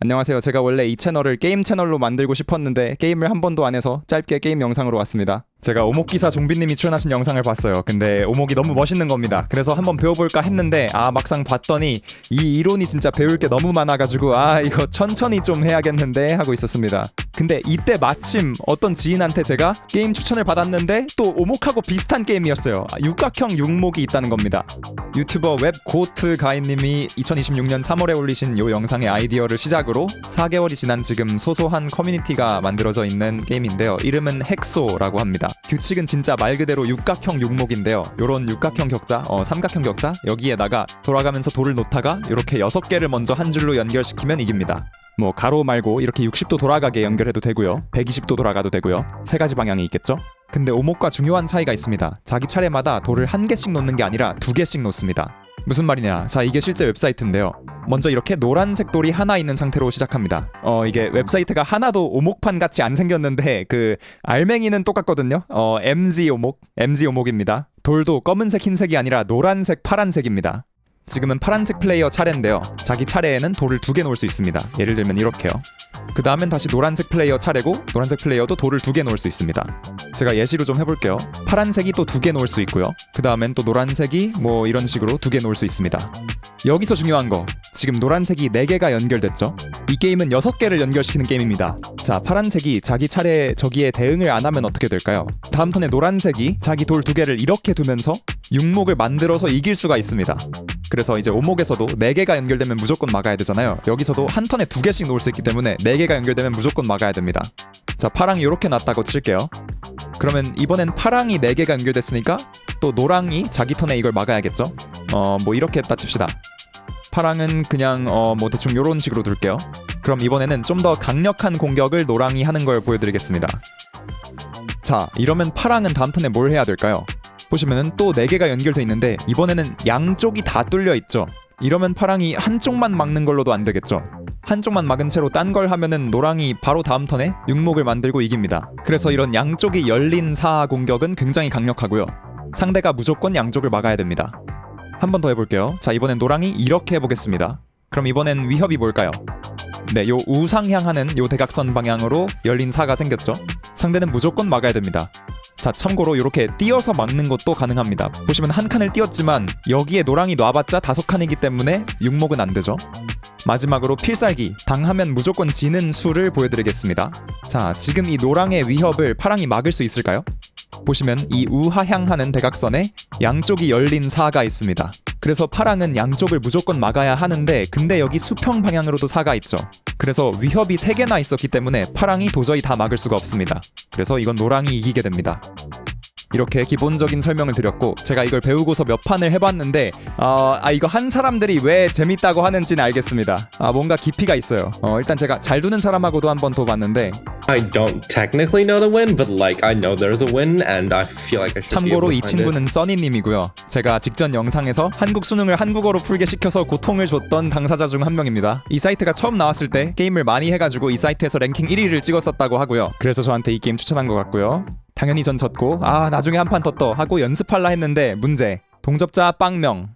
안녕하세요. 제가 원래 이 채널을 게임 채널로 만들고 싶었는데 게임을 한 번도 안 해서 짧게 게임 영상으로 왔습니다. 제가 오목기사 좀비님이 출연하신 영상을 봤어요. 근데 오목이 너무 멋있는 겁니다. 그래서 한번 배워볼까 했는데 막상 봤더니 이 이론이 진짜 배울 게 너무 많아가지고 이거 천천히 좀 해야겠는데 하고 있었습니다. 근데 이때 마침 어떤 지인한테 제가 게임 추천을 받았는데 또 오목하고 비슷한 게임이었어요. 육각형 육목이 있다는 겁니다. 유튜버 웹고트 가인님이 2026년 3월에 올리신 이 영상의 아이디어를 시작으로 4개월이 지난 지금 소소한 커뮤니티가 만들어져 있는 게임인데요. 이름은 헥소라고 합니다. 규칙은 진짜 말 그대로 육각형 육목인데요. 요런 육각형 격자, 삼각형 격자 여기에다가 돌아가면서 돌을 놓다가 이렇게 6개를 먼저 한 줄로 연결시키면 이깁니다. 뭐 가로 말고 이렇게 60도 돌아가게 연결해도 되고요. 120도 돌아가도 되고요. 3가지 방향이 있겠죠? 근데 오목과 중요한 차이가 있습니다. 자기 차례마다 돌을 1개씩 놓는 게 아니라 2개씩 놓습니다. 무슨 말이냐? 자, 이게 실제 웹사이트인데요. 먼저 이렇게 노란색 돌이 하나 있는 상태로 시작합니다. 이게 웹사이트가 하나도 오목판 같이 안 생겼는데 그 알맹이는 똑같거든요. MZ 오목입니다. 돌도 검은색, 흰색이 아니라 노란색, 파란색입니다. 지금은 파란색 플레이어 차례인데요. 자기 차례에는 돌을 2개 놓을 수 있습니다. 예를 들면 이렇게요. 그 다음엔 다시 노란색 플레이어 차례고 노란색 플레이어도 돌을 2개 놓을 수 있습니다. 제가 예시로 좀 해볼게요. 파란색이 또 2개 놓을 수 있고요. 그 다음엔 또 노란색이 뭐 이런 식으로 2개 놓을 수 있습니다. 여기서 중요한 거, 지금 노란색이 4개가 연결됐죠? 이 게임은 6개를 연결시키는 게임입니다. 자, 파란색이 자기 차례 저기에 대응을 안 하면 어떻게 될까요? 다음 턴에 노란색이 자기 돌 2개를 이렇게 두면서 육목을 만들어서 이길 수가 있습니다. 그래서 이제 오목에서도 4개가 연결되면 무조건 막아야 되잖아요. 여기서도 한 턴에 2개씩 놓을 수 있기 때문에 4개가 연결되면 무조건 막아야 됩니다. 자, 파랑이 이렇게 놨다고 칠게요. 그러면 이번엔 파랑이 4개가 연결됐으니까 또 노랑이 자기 턴에 이걸 막아야겠죠? 뭐 이렇게 했다 칩시다. 파랑은 그냥 뭐 대충 요런 식으로 둘게요. 그럼 이번에는 좀 더 강력한 공격을 노랑이 하는 걸 보여드리겠습니다. 자, 이러면 파랑은 다음 턴에 뭘 해야 될까요? 보시면은 또 4개가 연결돼 있는데 이번에는 양쪽이 다 뚫려 있죠. 이러면 파랑이 한쪽만 막는 걸로도 안 되겠죠. 한쪽만 막은 채로 딴 걸 하면은 노랑이 바로 다음 턴에 육목을 만들고 이깁니다. 그래서 이런 양쪽이 열린 사하 공격은 굉장히 강력하고요. 상대가 무조건 양쪽을 막아야 됩니다. 한 번 더 해볼게요. 자, 이번엔 노랑이 이렇게 해보겠습니다. 그럼 이번엔 위협이 뭘까요? 네, 요 우상향하는 요 대각선 방향으로 열린 사가 생겼죠. 상대는 무조건 막아야 됩니다. 자, 참고로 이렇게 띄어서 막는 것도 가능합니다. 보시면 한 칸을 띄었지만 여기에 노랑이 놔봤자 5칸이기 때문에 육목은 안 되죠. 마지막으로 필살기, 당하면 무조건 지는 수를 보여드리겠습니다. 자, 지금 이 노랑의 위협을 파랑이 막을 수 있을까요? 보시면 이 우하향하는 대각선에 양쪽이 열린 사가 있습니다. 그래서 파랑은 양쪽을 무조건 막아야 하는데 근데 여기 수평 방향으로도 사가 있죠. 그래서 위협이 3개나 있었기 때문에 파랑이 도저히 다 막을 수가 없습니다. 그래서 이건 노랑이 이기게 됩니다. 이렇게 기본적인 설명을 드렸고 제가 이걸 배우고서 몇 판을 해봤는데 이거 한 사람들이 왜 재밌다고 하는지는 알겠습니다. 뭔가 깊이가 있어요. 일단 제가 잘 두는 사람하고도 한번 더 봤는데 I don't technically know the win, but like I know there's a win, and I feel like I should 참고로 be able 이 to find it. 친구는 써니님이고요. 제가 직전 영상에서 한국 수능을 한국어로 풀게 시켜서 고통을 줬던 당사자 중 한 명입니다. 이 사이트가 처음 나왔을 때 게임을 많이 해가지고 이 사이트에서 랭킹 1위를 찍었었다고 하고요. 그래서 저한테 이 게임 추천한 것 같고요. 당연히 전 졌고 나중에 한 판 더 떠 하고 연습할라 했는데 문제, 동접자 빵명.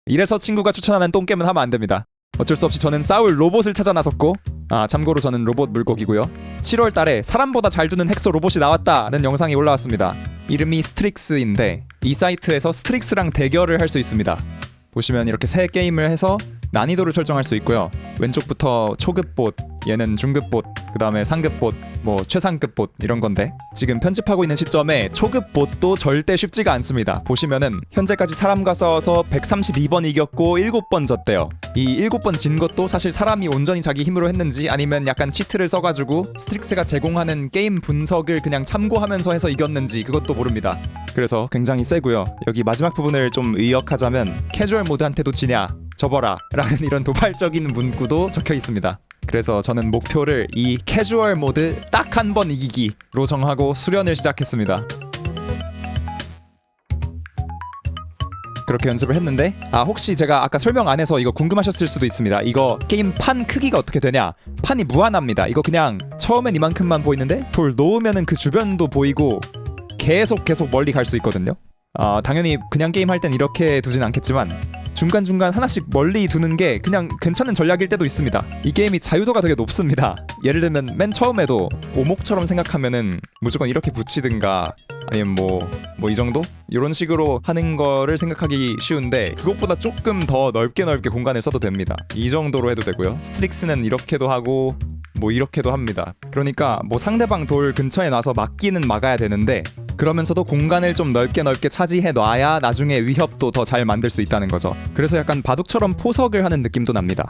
이래서 친구가 추천하는 똥게임은 하면 안 됩니다. 어쩔 수 없이 저는 싸울 로봇을 찾아 나섰고 참고로 저는 로봇 물고기고요. 7월 달에 사람보다 잘 두는 헥소 로봇이 나왔다는 영상이 올라왔습니다. 이름이 스트릭스인데 이 사이트에서 스트릭스랑 대결을 할 수 있습니다. 보시면 이렇게 세 게임을 해서 난이도를 설정할 수 있고요. 왼쪽부터 초급 봇, 얘는 중급 봇, 그 다음에 상급 봇, 뭐 최상급 봇 이런 건데 지금 편집하고 있는 시점에 초급 봇도 절대 쉽지가 않습니다. 보시면은 현재까지 사람과 싸워서 132번 이겼고 7번 졌대요. 이 7번 진 것도 사실 사람이 온전히 자기 힘으로 했는지 아니면 약간 치트를 써가지고 스트릭스가 제공하는 게임 분석을 그냥 참고하면서 해서 이겼는지 그것도 모릅니다. 그래서 굉장히 세고요. 여기 마지막 부분을 좀 의역하자면 캐주얼 모드한테도 지냐 접어라 라는 이런 도발적인 문구도 적혀 있습니다. 그래서 저는 목표를 이 캐주얼 모드 딱 한 번 이기기로 정하고 수련을 시작했습니다. 그렇게 연습을 했는데 혹시 제가 아까 설명 안 해서 이거 궁금하셨을 수도 있습니다. 이거 게임 판 크기가 어떻게 되냐? 판이 무한합니다. 이거 그냥 처음엔 이만큼만 보이는데 돌 놓으면은 그 주변도 보이고 계속 멀리 갈 수 있거든요. 당연히 그냥 게임 할 땐 이렇게 두진 않겠지만 중간중간 하나씩 멀리 두는 게 그냥 괜찮은 전략일 때도 있습니다. 이 게임이 자유도가 되게 높습니다. 예를 들면 맨 처음에도 오목처럼 생각하면은 무조건 이렇게 붙이든가 아니면 뭐 이 정도? 이런 식으로 하는 거를 생각하기 쉬운데 그것보다 조금 더 넓게 공간을 써도 됩니다. 이 정도로 해도 되고요. 스트릭스는 이렇게도 하고 뭐 이렇게도 합니다. 그러니까 뭐 상대방 돌 근처에 나서 막기는 막아야 되는데 그러면서도 공간을 좀 넓게 차지해 놔야 나중에 위협도 더 잘 만들 수 있다는 거죠. 그래서 약간 바둑처럼 포석을 하는 느낌도 납니다.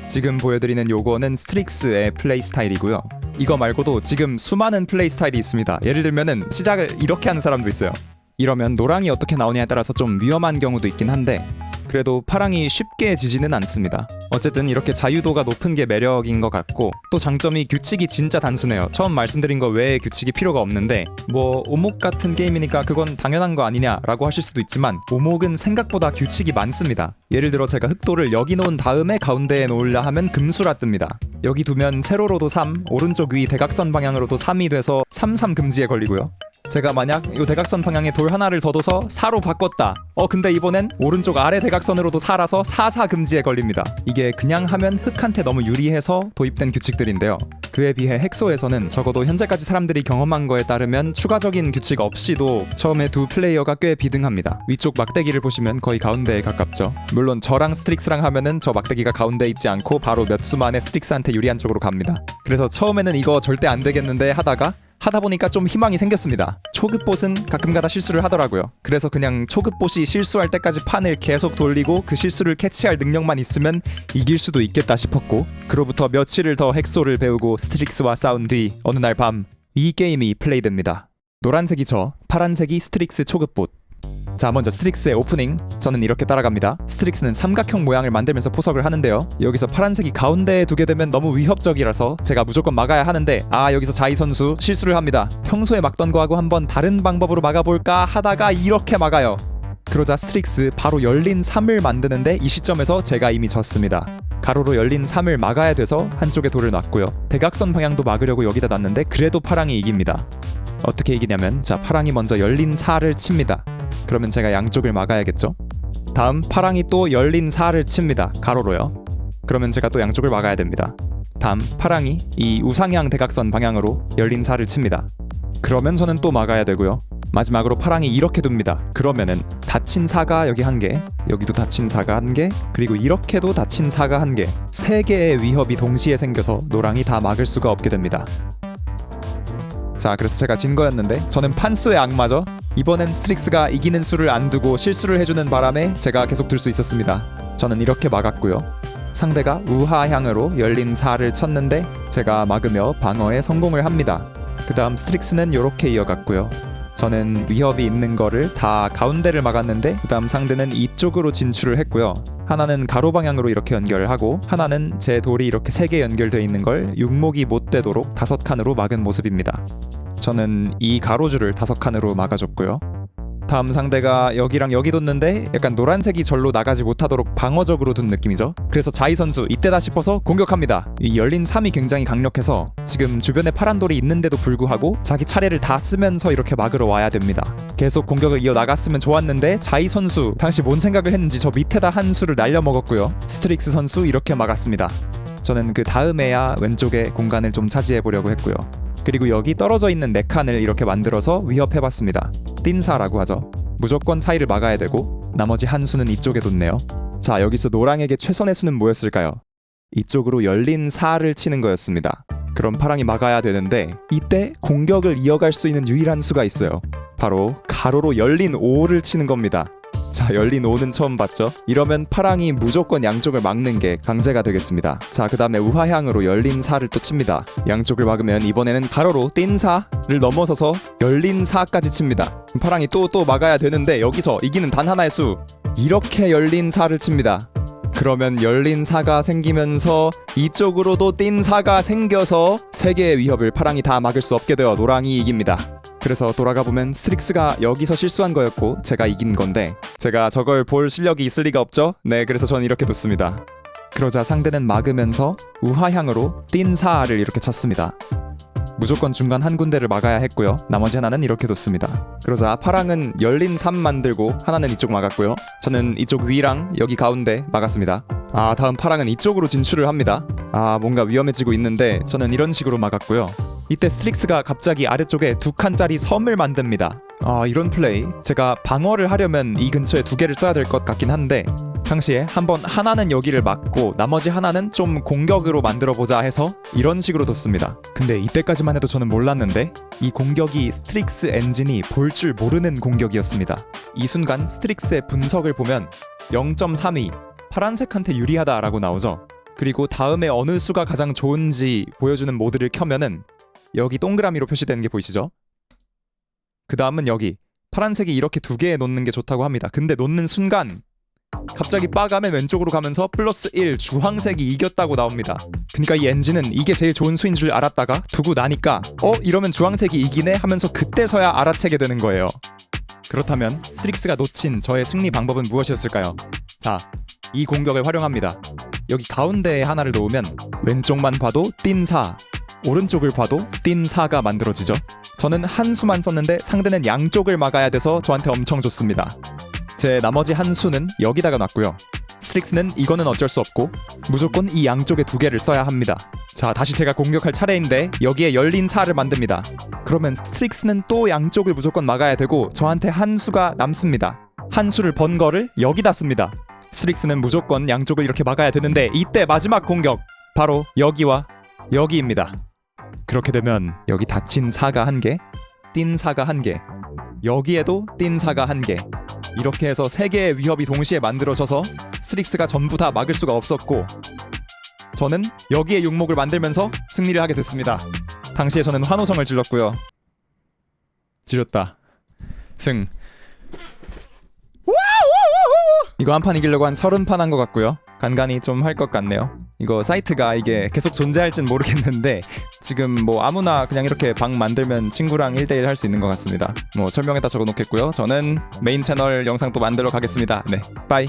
지금 보여드리는 요거는 스트릭스의 플레이 스타일이고요. 이거 말고도 지금 수많은 플레이 스타일이 있습니다. 예를 들면은 시작을 이렇게 하는 사람도 있어요. 이러면 노랑이 어떻게 나오냐에 따라서 좀 위험한 경우도 있긴 한데 그래도 파랑이 쉽게 지지는 않습니다. 어쨌든 이렇게 자유도가 높은 게 매력인 것 같고 또 장점이 규칙이 진짜 단순해요. 처음 말씀드린 거 외에 규칙이 필요가 없는데 뭐 오목 같은 게임이니까 그건 당연한 거 아니냐라고 하실 수도 있지만 오목은 생각보다 규칙이 많습니다. 예를 들어 제가 흑돌을 여기 놓은 다음에 가운데에 놓으려 하면 금수라 뜹니다. 여기 두면 세로로도 3, 오른쪽 위 대각선 방향으로도 3이 돼서 3 금지에 걸리고요. 제가 만약 이 대각선 방향에 돌 하나를 더 둬서 4로 바꿨다. 근데 이번엔 오른쪽 아래 대각선으로도 4라서 4 금지에 걸립니다. 이게 그냥 하면 흑한테 너무 유리해서 도입된 규칙들인데요. 그에 비해 헥소에서는 적어도 현재까지 사람들이 경험한 거에 따르면 추가적인 규칙 없이도 처음에 두 플레이어가 꽤 비등합니다. 위쪽 막대기를 보시면 거의 가운데에 가깝죠. 물론 저랑 스트릭스랑 하면은 저 막대기가 가운데에 있지 않고 바로 몇 수 만에 스트릭스한테 유리한 쪽으로 갑니다. 그래서 처음에는 이거 절대 안 되겠는데 하다 보니까 좀 희망이 생겼습니다. 초급봇은 가끔가다 실수를 하더라고요. 그래서 그냥 초급봇이 실수할 때까지 판을 계속 돌리고 그 실수를 캐치할 능력만 있으면 이길 수도 있겠다 싶었고 그로부터 며칠을 더 헥소를 배우고 스트릭스와 싸운 뒤 어느 날 밤 이 게임이 플레이됩니다. 노란색이 저, 파란색이 스트릭스 초급봇. 자, 먼저 스트릭스의 오프닝. 저는 이렇게 따라갑니다. 스트릭스는 삼각형 모양을 만들면서 포석을 하는데요. 여기서 파란색이 가운데에 두게 되면 너무 위협적이라서 제가 무조건 막아야 하는데 여기서 자이 선수 실수를 합니다. 평소에 막던 거하고 한번 다른 방법으로 막아볼까 하다가 이렇게 막아요. 그러자 스트릭스 바로 열린 3을 만드는데 이 시점에서 제가 이미 졌습니다. 가로로 열린 3을 막아야 돼서 한쪽에 돌을 놨고요. 대각선 방향도 막으려고 여기다 놨는데 그래도 파랑이 이깁니다. 어떻게 이기냐면 파랑이 먼저 열린 4를 칩니다. 그러면 제가 양쪽을 막아야겠죠? 다음 파랑이 또 열린 4를 칩니다. 가로로요. 그러면 제가 또 양쪽을 막아야 됩니다. 다음 파랑이 이 우상향 대각선 방향으로 열린 4를 칩니다. 그러면 저는 또 막아야 되고요. 마지막으로 파랑이 이렇게 둡니다. 그러면은 닫힌 4가 여기 1개, 여기도 닫힌 4가 1개, 그리고 이렇게도 닫힌 4가 1개, 3개의 위협이 동시에 생겨서 노랑이 다 막을 수가 없게 됩니다. 자, 그래서 제가 진 거였는데 저는 판수의 악마죠. 이번엔 스트릭스가 이기는 수를 안 두고 실수를 해주는 바람에 제가 계속 둘 수 있었습니다. 저는 이렇게 막았고요. 상대가 우하향으로 열린 4를 쳤는데 제가 막으며 방어에 성공을 합니다. 그 다음 스트릭스는 이렇게 이어갔고요. 저는 위협이 있는 거를 다 가운데를 막았는데 그 다음 상대는 이쪽으로 진출을 했고요. 하나는 가로 방향으로 이렇게 연결하고 하나는 제 돌이 이렇게 3개 연결되어 있는 걸 육목이 못 되도록 5칸으로 막은 모습입니다. 저는 이 가로줄을 5칸으로 막아줬고요. 다음 상대가 여기랑 여기 뒀는데 약간 노란색이 절로 나가지 못하도록 방어적으로 둔 느낌이죠. 그래서 자이 선수 이때다 싶어서 공격합니다. 이 열린 3이 굉장히 강력해서 지금 주변에 파란 돌이 있는데도 불구하고 자기 차례를 다 쓰면서 이렇게 막으러 와야 됩니다. 계속 공격을 이어나갔으면 좋았는데 자이 선수 당시 뭔 생각을 했는지 저 밑에다 한 수를 날려먹었고요. 스트릭스 선수 이렇게 막았습니다. 저는 그 다음에야 왼쪽에 공간을 좀 차지해보려고 했고요. 그리고 여기 떨어져 있는 4칸을 이렇게 만들어서 위협해봤습니다. 띵사라고 하죠. 무조건 사이를 막아야 되고 나머지 한 수는 이쪽에 뒀네요. 자, 여기서 노랑에게 최선의 수는 뭐였을까요? 이쪽으로 열린 4를 치는 거였습니다. 그럼 파랑이 막아야 되는데 이때 공격을 이어갈 수 있는 유일한 수가 있어요. 바로 가로로 열린 5를 치는 겁니다. 자, 열린 5는 처음 봤죠? 이러면 파랑이 무조건 양쪽을 막는 게 강제가 되겠습니다. 자, 그 다음에 우하향으로 열린 4를 또 칩니다. 양쪽을 막으면 이번에는 가로로 띵 4를 넘어서서 열린 4까지 칩니다. 파랑이 또 막아야 되는데 여기서 이기는 단 하나의 수, 이렇게 열린 4를 칩니다. 그러면 열린 4가 생기면서 이쪽으로도 띵 4가 생겨서 3개의 위협을 파랑이 다 막을 수 없게 되어 노랑이 이깁니다. 그래서 돌아가 보면 스트릭스가 여기서 실수한 거였고 제가 이긴 건데 제가 저걸 볼 실력이 있을 리가 없죠? 네, 그래서 저는 이렇게 뒀습니다. 그러자 상대는 막으면서 우하향으로 띵 4를 이렇게 쳤습니다. 무조건 중간 한 군데를 막아야 했고요. 나머지 하나는 이렇게 뒀습니다. 그러자 파랑은 열린 삶 만들고 하나는 이쪽 막았고요. 저는 이쪽 위랑 여기 가운데 막았습니다. 다음 파랑은 이쪽으로 진출을 합니다. 뭔가 위험해지고 있는데 저는 이런 식으로 막았고요. 이때 스트릭스가 갑자기 아래쪽에 2칸짜리 섬을 만듭니다. 이런 플레이, 제가 방어를 하려면 이 근처에 2개를 써야 될 것 같긴 한데 당시에 한번 하나는 여기를 막고 나머지 하나는 좀 공격으로 만들어보자 해서 이런 식으로 뒀습니다. 근데 이때까지만 해도 저는 몰랐는데 이 공격이 스트릭스 엔진이 볼 줄 모르는 공격이었습니다. 이 순간 스트릭스의 분석을 보면 0.32 파란색한테 유리하다라고 나오죠. 그리고 다음에 어느 수가 가장 좋은지 보여주는 모드를 켜면은 여기 동그라미로 표시되는 게 보이시죠? 그 다음은 여기 파란색이 이렇게 2개에 놓는 게 좋다고 합니다. 근데 놓는 순간 갑자기 빠가면 왼쪽으로 가면서 +1 주황색이 이겼다고 나옵니다. 그러니까 이 엔진은 이게 제일 좋은 수인 줄 알았다가 두고 나니까 이러면 주황색이 이기네 하면서 그때서야 알아채게 되는 거예요. 그렇다면 스트릭스가 놓친 저의 승리 방법은 무엇이었을까요? 자, 이 공격을 활용합니다. 여기 가운데에 하나를 놓으면 왼쪽만 봐도 띤 4, 오른쪽을 봐도 띤 4가 만들어지죠. 저는 한 수만 썼는데 상대는 양쪽을 막아야 돼서 저한테 엄청 좋습니다. 제 나머지 한 수는 여기다가 놨고요. 스트릭스는 이거는 어쩔 수 없고 무조건 이 양쪽에 2개를 써야 합니다. 자, 다시 제가 공격할 차례인데 여기에 열린 4를 만듭니다. 그러면 스트릭스는 또 양쪽을 무조건 막아야 되고 저한테 한 수가 남습니다. 한 수를 번 거를 여기다 씁니다. 스트릭스는 무조건 양쪽을 이렇게 막아야 되는데 이때 마지막 공격 바로 여기와 여기입니다. 그렇게 되면 여기 닫힌 4가 1개, 띈 4가 1개, 여기에도 띈 4가 1개, 이렇게 해서 3개의 위협이 동시에 만들어져서 스트릭스가 전부 다 막을 수가 없었고 저는 여기에 육목을 만들면서 승리를 하게 됐습니다. 당시에 저는 환호성을 질렀고요. 지렸다. 승. 이거 한 판 이기려고 한 30판 한 것 같고요. 간간히 좀 할 것 같네요. 이거 사이트가 이게 계속 존재할진 모르겠는데 지금 뭐 아무나 그냥 이렇게 방 만들면 친구랑 1대1 할 수 있는 것 같습니다. 뭐 설명에다 적어놓겠고요. 저는 메인 채널 영상 또 만들러 가겠습니다. 네, 빠이.